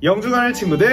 영중하늘 친구들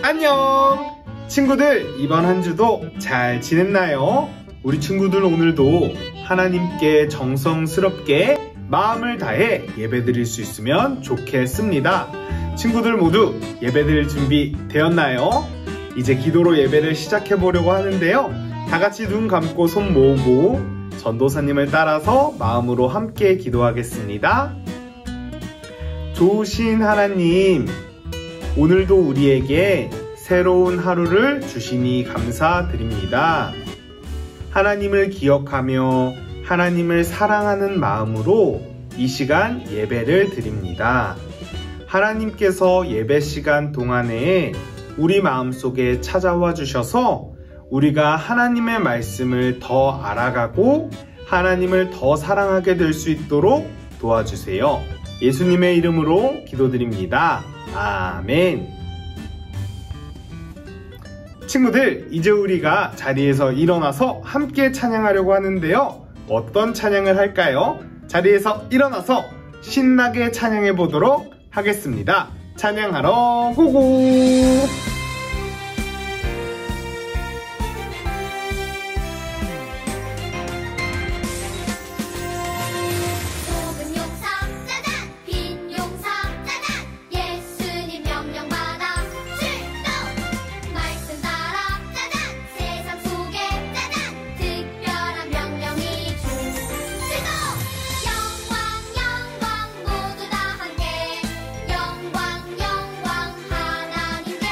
안녕! 친구들 이번 한 주도 잘 지냈나요? 우리 친구들 오늘도 하나님께 정성스럽게 마음을 다해 예배드릴 수 있으면 좋겠습니다. 친구들 모두 예배드릴 준비 되었나요? 이제 기도로 예배를 시작해 보려고 하는데요. 다 같이 눈 감고 손 모으고 전도사님을 따라서 마음으로 함께 기도하겠습니다. 좋으신 하나님, 오늘도 우리에게 새로운 하루를 주시니 감사드립니다. 하나님을 기억하며 하나님을 사랑하는 마음으로 이 시간 예배를 드립니다. 하나님께서 예배 시간 동안에 우리 마음속에 찾아와 주셔서 우리가 하나님의 말씀을 더 알아가고 하나님을 더 사랑하게 될 수 있도록 도와주세요. 예수님의 이름으로 기도드립니다. 아멘. 친구들, 이제 우리가 자리에서 일어나서 함께 찬양하려고 하는데요. 어떤 찬양을 할까요? 자리에서 일어나서 신나게 찬양해 보도록 하겠습니다. 찬양하러 고고! 영광 영광 모두 다 함께 영광 영광 하나님께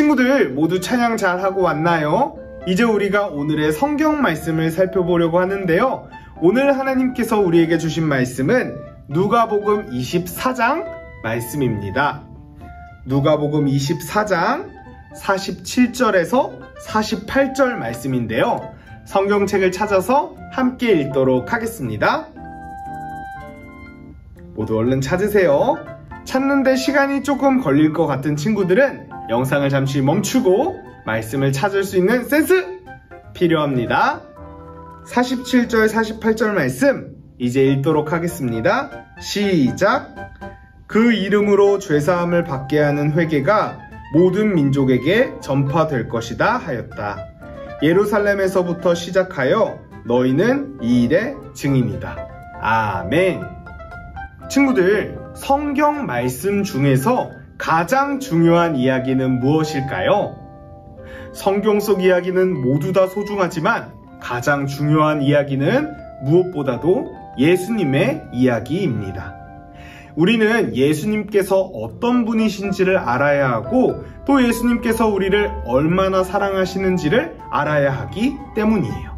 친구들 모두 찬양 잘 하고 왔나요? 이제 우리가 오늘의 성경 말씀을 살펴보려고 하는데요. 오늘 하나님께서 우리에게 주신 말씀은 누가복음 24장 말씀입니다. 누가복음 24장 47절에서 48절 말씀인데요. 성경책을 찾아서 함께 읽도록 하겠습니다. 모두 얼른 찾으세요. 찾는데 시간이 조금 걸릴 것 같은 친구들은 영상을 잠시 멈추고 말씀을 찾을 수 있는 센스 필요합니다. 47절, 48절 말씀 이제 읽도록 하겠습니다. 시작! 그 이름으로 죄사함을 받게 하는 회개가 모든 민족에게 전파될 것이다 하였다. 예루살렘에서부터 시작하여 너희는 이 일의 증인이다. 아멘. 친구들, 성경 말씀 중에서 가장 중요한 이야기는 무엇일까요? 성경 속 이야기는 모두 다 소중하지만 가장 중요한 이야기는 무엇보다도 예수님의 이야기입니다. 우리는 예수님께서 어떤 분이신지를 알아야 하고 또 예수님께서 우리를 얼마나 사랑하시는지를 알아야 하기 때문이에요.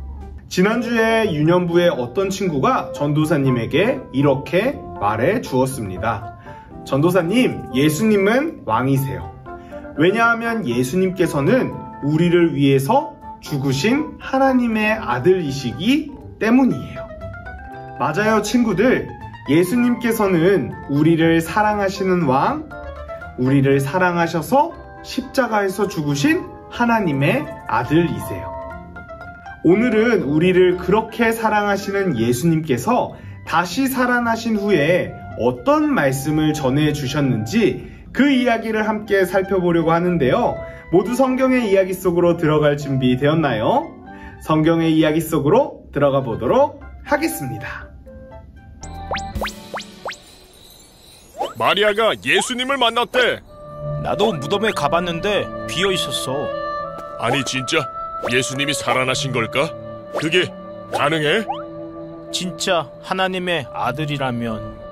지난주에 유년부의 어떤 친구가 전도사님에게 이렇게 말해 주었습니다. 전도사님, 예수님은 왕이세요. 왜냐하면 예수님께서는 우리를 위해서 죽으신 하나님의 아들이시기 때문이에요. 맞아요, 친구들. 예수님께서는 우리를 사랑하시는 왕, 우리를 사랑하셔서 십자가에서 죽으신 하나님의 아들이세요. 오늘은 우리를 그렇게 사랑하시는 예수님께서 다시 살아나신 후에 어떤 말씀을 전해 주셨는지 그 이야기를 함께 살펴보려고 하는데요. 모두 성경의 이야기 속으로 들어갈 준비 되었나요? 성경의 이야기 속으로 들어가 보도록 하겠습니다. 마리아가 예수님을 만났대. 나도 무덤에 가봤는데 비어 있었어. 아니 진짜 예수님이 살아나신 걸까? 그게 가능해? 진짜 하나님의 아들이라면.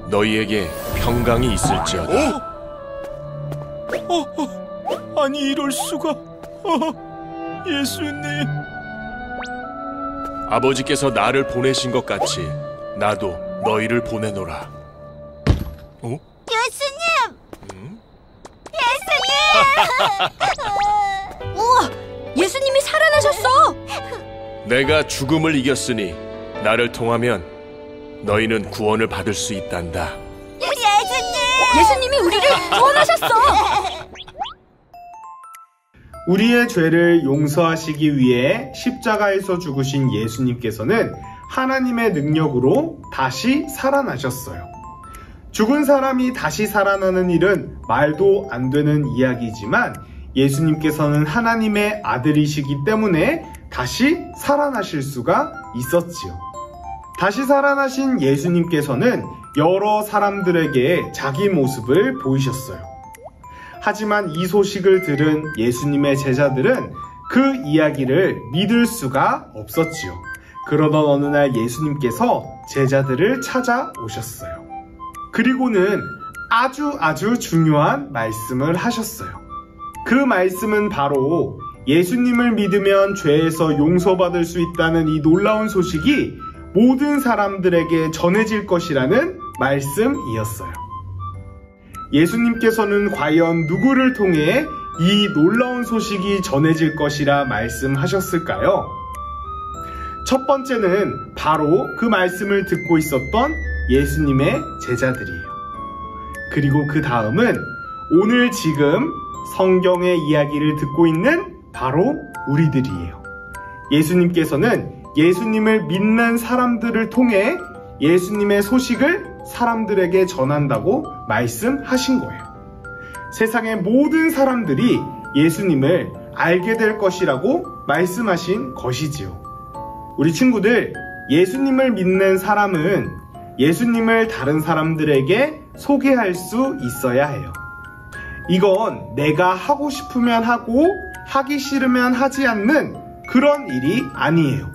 너희에게 평강이 있을지어다. 아니 이럴 수가. 예수님. 아버지께서 나를 보내신 것 같이 나도 너희를 보내노라. 예수님! 예수님! 우와! 예수님이 살아나셨어! 내가 죽음을 이겼으니 나를 통하면 너희는 구원을 받을 수 있단다. 예수님이 우리를 구원하셨어! 우리의 죄를 용서하시기 위해 십자가에서 죽으신 예수님께서는 하나님의 능력으로 다시 살아나셨어요. 죽은 사람이 다시 살아나는 일은 말도 안 되는 이야기지만 예수님께서는 하나님의 아들이시기 때문에 다시 살아나실 수가 있었지요. 다시 살아나신 예수님께서는 여러 사람들에게 자기 모습을 보이셨어요. 하지만 이 소식을 들은 예수님의 제자들은 그 이야기를 믿을 수가 없었지요. 그러던 어느 날 예수님께서 제자들을 찾아오셨어요. 그리고는 아주 중요한 말씀을 하셨어요. 그 말씀은 바로 예수님을 믿으면 죄에서 용서받을 수 있다는 이 놀라운 소식이 모든 사람들에게 전해질 것이라는 말씀이었어요. 예수님께서는 과연 누구를 통해 이 놀라운 소식이 전해질 것이라 말씀하셨을까요? 첫 번째는 바로 그 말씀을 듣고 있었던 예수님의 제자들이에요. 그리고 그 다음은 오늘 지금 성경의 이야기를 듣고 있는 바로 우리들이에요. 예수님께서는 예수님을 믿는 사람들을 통해 예수님의 소식을 사람들에게 전한다고 말씀하신 거예요. 세상의 모든 사람들이 예수님을 알게 될 것이라고 말씀하신 것이지요. 우리 친구들, 예수님을 믿는 사람은 예수님을 다른 사람들에게 소개할 수 있어야 해요. 이건 내가 하고 싶으면 하고 하기 싫으면 하지 않는 그런 일이 아니에요.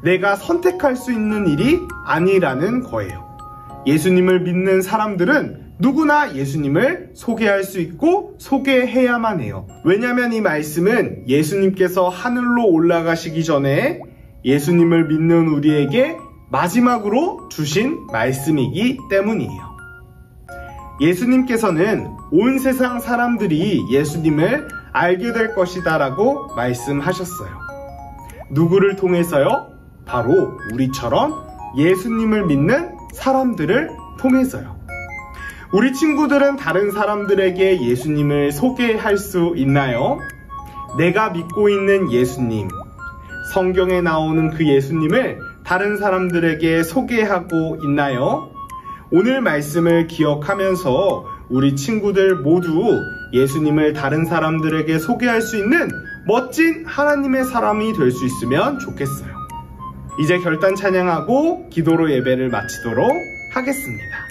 내가 선택할 수 있는 일이 아니라는 거예요. 예수님을 믿는 사람들은 누구나 예수님을 소개할 수 있고 소개해야만 해요. 왜냐하면 이 말씀은 예수님께서 하늘로 올라가시기 전에 예수님을 믿는 우리에게 마지막으로 주신 말씀이기 때문이에요. 예수님께서는 온 세상 사람들이 예수님을 알게 될 것이다 라고 말씀하셨어요. 누구를 통해서요? 바로 우리처럼 예수님을 믿는 사람들을 통해서요. 우리 친구들은 다른 사람들에게 예수님을 소개할 수 있나요? 내가 믿고 있는 예수님, 성경에 나오는 그 예수님을 다른 사람들에게 소개하고 있나요? 오늘 말씀을 기억하면서 우리 친구들 모두 예수님을 다른 사람들에게 소개할 수 있는 멋진 하나님의 사람이 될 수 있으면 좋겠어요. 이제 결단 찬양하고 기도로 예배를 마치도록 하겠습니다.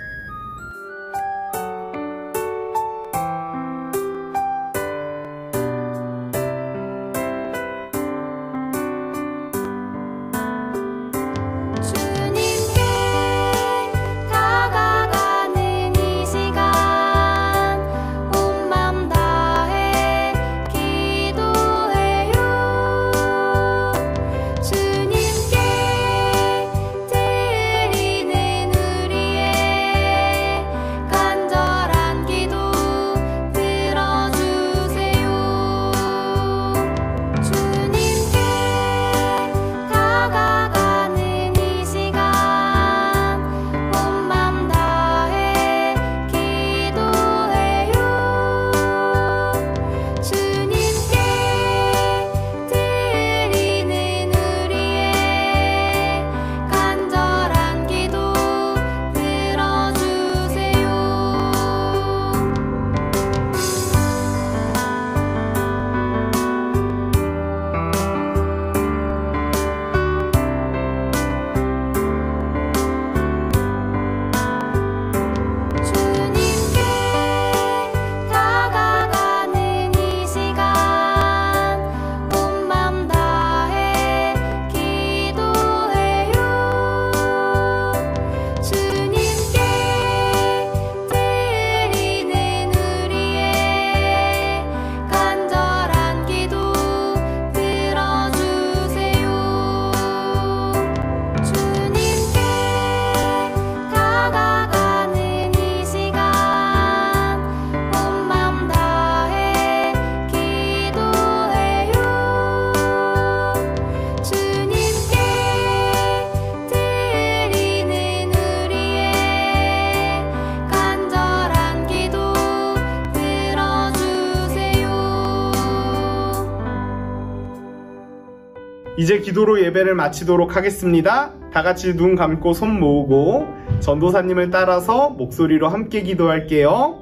이제 기도로 예배를 마치도록 하겠습니다. 다 같이 눈 감고 손 모으고 전도사님을 따라서 목소리로 함께 기도할게요.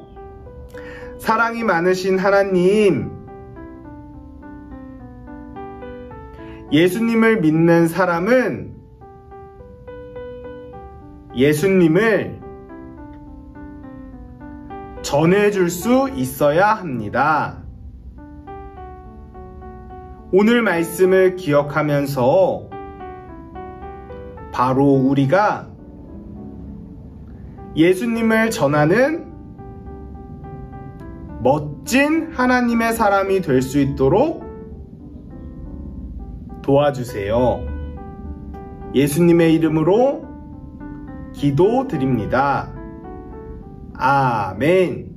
사랑이 많으신 하나님, 예수님을 믿는 사람은 예수님을 전해줄 수 있어야 합니다. 오늘 말씀을 기억하면서 바로 우리가 예수님을 전하는 멋진 하나님의 사람이 될 수 있도록 도와주세요. 예수님의 이름으로 기도드립니다. 아멘.